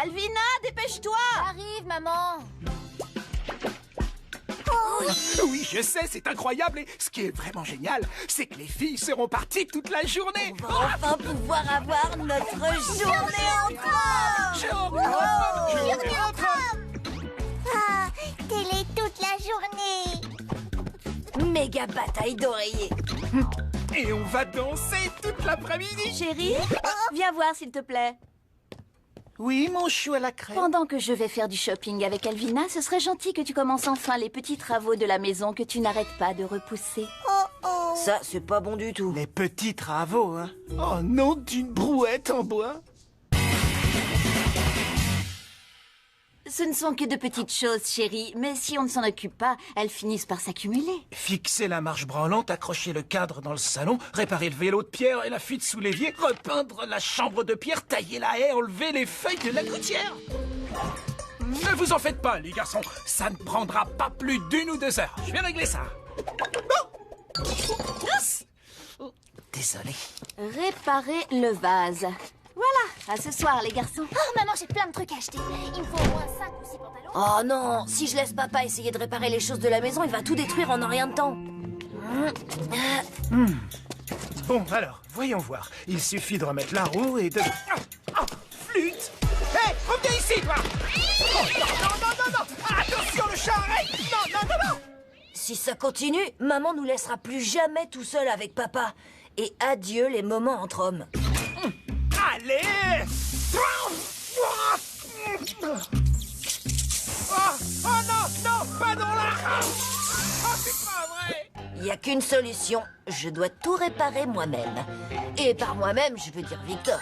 Alvina, dépêche-toi! Arrive, maman. Oui, je sais, c'est incroyable. Et ce qui est vraiment génial, c'est que les filles seront parties toute la journée. On va enfin pouvoir avoir notre journée entre hommes. Journée entre hommes. Ah, télé toute la journée. Méga bataille d'oreillers. Et on va danser toute l'après-midi. Chérie, viens voir s'il te plaît. Oui, mon chou à la crème. Pendant que je vais faire du shopping avec Alvina, ce serait gentil que tu commences enfin les petits travaux de la maison que tu n'arrêtes pas de repousser. Ça, c'est pas bon du tout. Les petits travaux, hein. Oh non, d'une brouette en bois. Ce ne sont que de petites choses, chérie, mais si on ne s'en occupe pas, elles finissent par s'accumuler. Fixer la marche branlante, accrocher le cadre dans le salon, réparer le vélo de Pierre et la fuite sous l'évier, repeindre la chambre de Pierre, tailler la haie, enlever les feuilles de la gouttière. Ne vous en faites pas, les garçons. Ça ne prendra pas plus d'1 ou 2 heures. Je vais régler ça. Bon. Yes. Désolé. Réparer le vase. Voilà, à ce soir, les garçons. Oh, maman, j'ai plein de trucs à acheter. Il me faut au moins 5 ou 6 pantalons. Oh non, si je laisse papa essayer de réparer les choses de la maison, il va tout détruire en un rien de temps. Bon, alors, voyons voir. Il suffit de remettre la roue et de... Flûte. Hé, reviens ici, toi. Oh, non. Attention, le chat, arrête. Non. Si ça continue, maman nous laissera plus jamais tout seul avec papa. Et adieu les moments entre hommes. Allez. Oh non, pas dans la... Oh, c'est pas vrai. Il y a qu'une solution, je dois tout réparer moi-même. Et par moi-même, je veux dire Victor.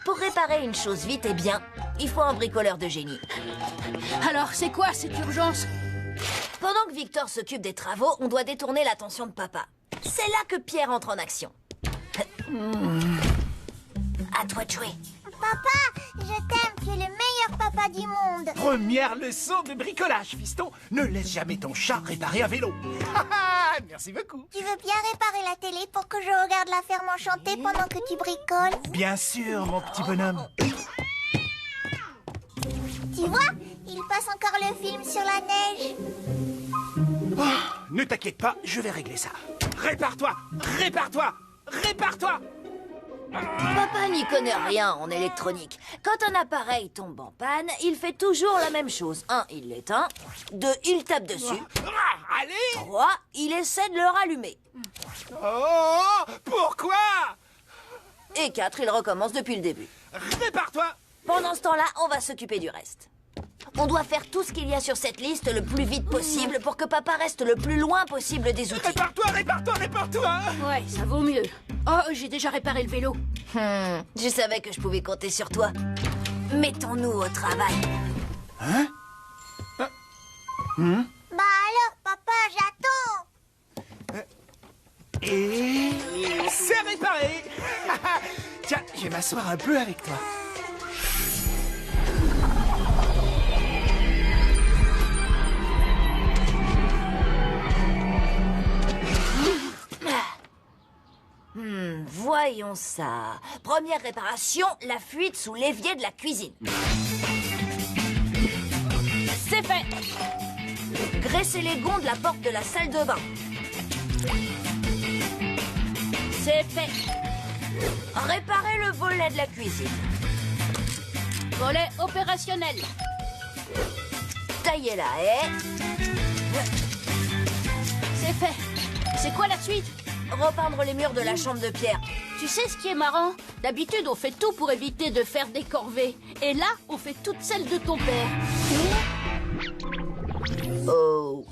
Pour réparer une chose vite et bien, il faut un bricoleur de génie. Alors, c'est quoi cette urgence? Pendant que Victor s'occupe des travaux, on doit détourner l'attention de papa. C'est là que Pierre entre en action. À toi de jouer. Papa, je t'aime, tu es le meilleur papa du monde. Première leçon de bricolage, fiston. Ne laisse jamais ton chat réparer un vélo. Merci beaucoup. Tu veux bien réparer la télé pour que je regarde la ferme enchantée pendant que tu bricoles? Bien sûr, mon petit bonhomme. Tu vois, il passe encore le film sur la neige. Ne t'inquiète pas, je vais régler ça. Répare-toi. Papa n'y connaît rien en électronique. Quand un appareil tombe en panne, il fait toujours la même chose. 1, il l'éteint. 2, il tape dessus. Allez. 3, il essaie de le rallumer. Oh, pourquoi? Et 4, il recommence depuis le début. Répare-toi. Pendant ce temps-là, on va s'occuper du reste. On doit faire tout ce qu'il y a sur cette liste le plus vite possible pour que papa reste le plus loin possible des outils. Répare-toi. Ouais, ça vaut mieux. Oh, j'ai déjà réparé le vélo. Je savais que je pouvais compter sur toi. Mettons-nous au travail. Bah alors, papa, j'attends. Et c'est réparé. Tiens, je vais m'asseoir un peu avec toi. Voyons ça. Première réparation, la fuite sous l'évier de la cuisine. C'est fait. Graisser les gonds de la porte de la salle de bain. C'est fait. Réparer le volet de la cuisine. Volet opérationnel. Tailler la haie. C'est fait. C'est quoi la suite? Repeindre les murs de la chambre de Pierre. Tu sais ce qui est marrant? D'habitude, on fait tout pour éviter de faire des corvées. Et là, on fait toutes celles de ton père. Oh.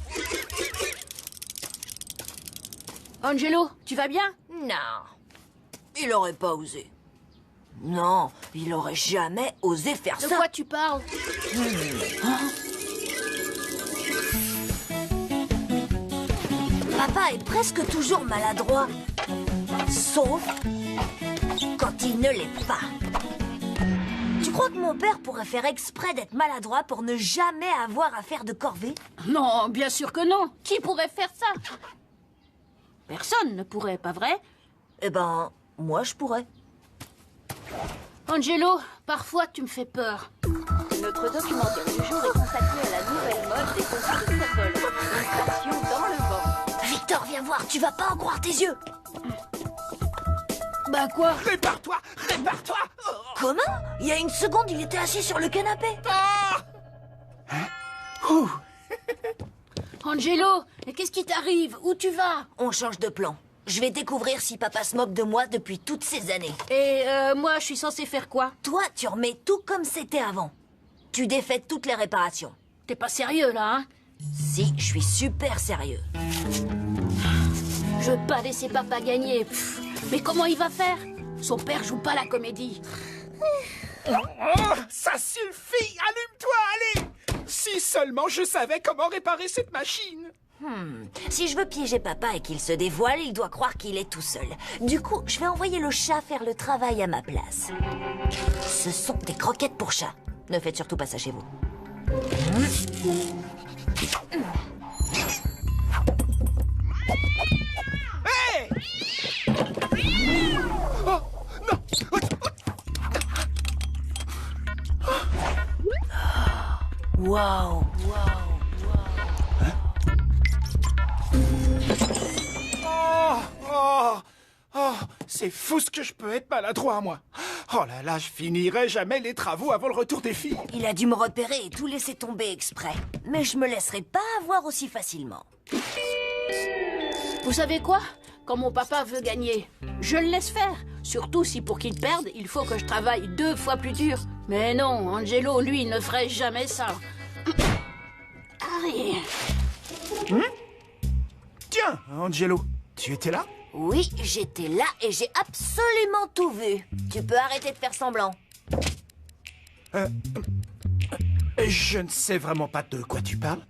Angelo, tu vas bien? Non. Il aurait pas osé. Non, il aurait jamais osé faire De ça. quoi tu parles? Papa est presque toujours maladroit. Sauf quand il ne l'est pas. Tu crois que mon père pourrait faire exprès d'être maladroit pour ne jamais avoir à faire de corvée? Non, bien sûr que non. Qui pourrait faire ça? Personne ne pourrait, pas vrai? Eh ben, moi je pourrais. Angelo, parfois tu me fais peur. Notre documentaire du jour est consacré à la nouvelle mode des chaussures de cervelle. Une passion dans le vent. Victor, viens voir, tu vas pas en croire tes yeux. Bah quoi? Répare-toi! Répare-toi! Oh. Comment? Il y a une seconde, il était assis sur le canapé. Ah! Hein? Ouh. Angelo, mais qu'est-ce qui t'arrive? Où tu vas? On change de plan. Je vais découvrir si papa se moque de moi depuis toutes ces années. Et moi, je suis censée faire quoi? Toi, tu remets tout comme c'était avant. Tu défais toutes les réparations. T'es pas sérieux, là, hein? Si, je suis super sérieux. Je veux pas laisser papa gagner. Pff, mais comment il va faire? Son père joue pas la comédie. Oh, ça suffit! Allume-toi, allez! Si seulement je savais comment réparer cette machine! Si je veux piéger papa et qu'il se dévoile, il doit croire qu'il est tout seul. Du coup, je vais envoyer le chat faire le travail à ma place. Ce sont des croquettes pour chat. Ne faites surtout pas ça chez vous. Hey! Oh, non! Waouh! C'est fou ce que je peux être maladroit, moi. Oh là là, je finirai jamais les travaux avant le retour des filles. Il a dû me repérer et tout laisser tomber exprès. Mais je me laisserai pas avoir aussi facilement. Vous savez quoi? Quand mon papa veut gagner, je le laisse faire. Surtout si pour qu'il perde, il faut que je travaille 2 fois plus dur. Mais non, Angelo, lui, ne ferait jamais ça. Allez. Tiens, Angelo, tu étais là? Oui, j'étais là et j'ai absolument tout vu. Tu peux arrêter de faire semblant. Je ne sais vraiment pas de quoi tu parles.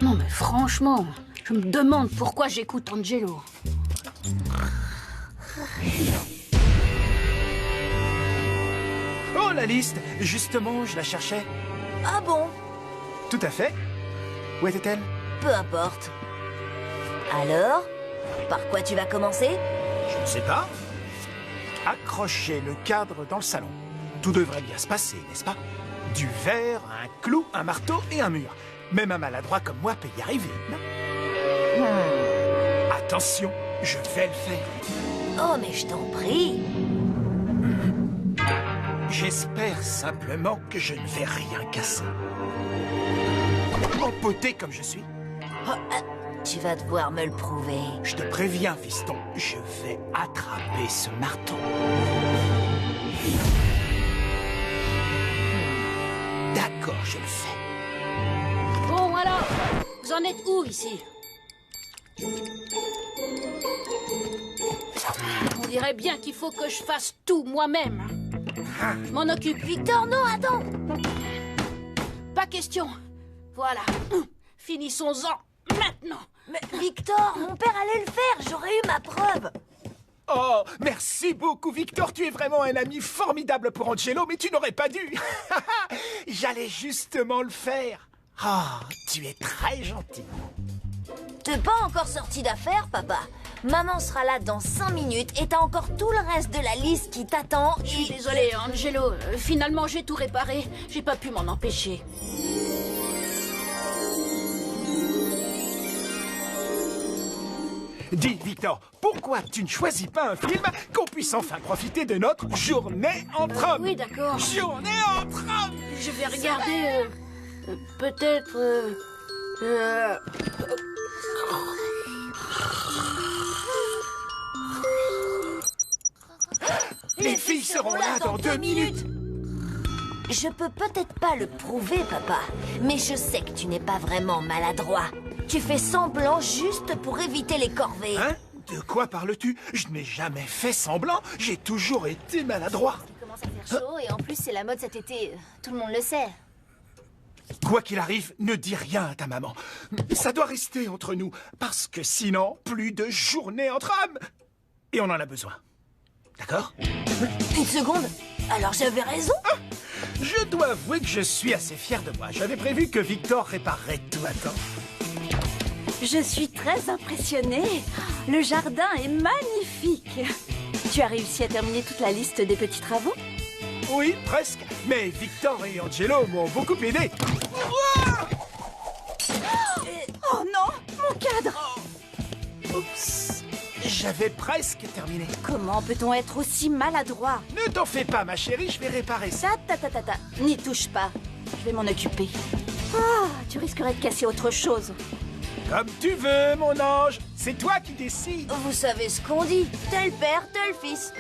Non mais franchement, je me demande pourquoi j'écoute Angelo. Oh, la liste! Justement, je la cherchais. Ah bon? Tout à fait. Où était-elle? Peu importe. Alors? Par quoi tu vas commencer? Je ne sais pas. Accrocher le cadre dans le salon. Tout devrait bien se passer, n'est-ce pas? Du verre, un clou, un marteau et un mur. Même un maladroit comme moi peut y arriver. Non? Attention, je vais le faire. Oh, mais je t'en prie. J'espère simplement que je ne vais rien casser. Empoté comme je suis. Tu vas devoir me le prouver. Je te préviens, fiston, je vais attraper ce marteau. D'accord, je le fais. Bon alors, vous en êtes où ici? On dirait bien qu'il faut que je fasse tout moi-même. Je m'en occupe. Victor, non, attends. Pas question. Voilà. Finissons-en maintenant. Mais Victor, mon père allait le faire. J'aurais eu ma preuve. Oh, merci beaucoup, Victor. Tu es vraiment un ami formidable pour Angelo, mais tu n'aurais pas dû. J'allais justement le faire. Ah, tu es très gentil. T'es pas encore sorti d'affaire, papa. Maman sera là dans 5 minutes et t'as encore tout le reste de la liste qui t'attend. Je suis désolée, Angelo. Finalement, j'ai tout réparé. J'ai pas pu m'en empêcher. Dis, Victor, pourquoi tu ne choisis pas un film qu'on puisse enfin profiter de notre journée entre hommes? Oui, d'accord. Journée entre hommes! Je vais regarder... peut-être... Les filles seront là dans 2 minutes. Je peux peut-être pas le prouver, papa, mais je sais que tu n'es pas vraiment maladroit. Tu fais semblant juste pour éviter les corvées. Hein? De quoi parles-tu? Je n'ai jamais fait semblant. J'ai toujours été maladroit. Il commence à faire chaud et en plus c'est la mode cet été. Tout le monde le sait. Quoi qu'il arrive, ne dis rien à ta maman. Ça doit rester entre nous, parce que sinon, plus de journée entre hommes. Et on en a besoin. D'accord? Une seconde. Alors j'avais raison? Je dois avouer que je suis assez fier de moi. J'avais prévu que Victor réparerait tout à temps. Je suis très impressionnée. Le jardin est magnifique. Tu as réussi à terminer toute la liste des petits travaux? Oui, presque. Mais Victor et Angelo m'ont beaucoup aidé. Oh non, mon cadre! Oups. J'avais presque terminé. Comment peut-on être aussi maladroit? Ne t'en fais pas, ma chérie, je vais réparer ça. Ta. N'y touche pas. Je vais m'en occuper. Ah, tu risquerais de casser autre chose. Comme tu veux, mon ange. C'est toi qui décides. Vous savez ce qu'on dit, tel père, tel fils.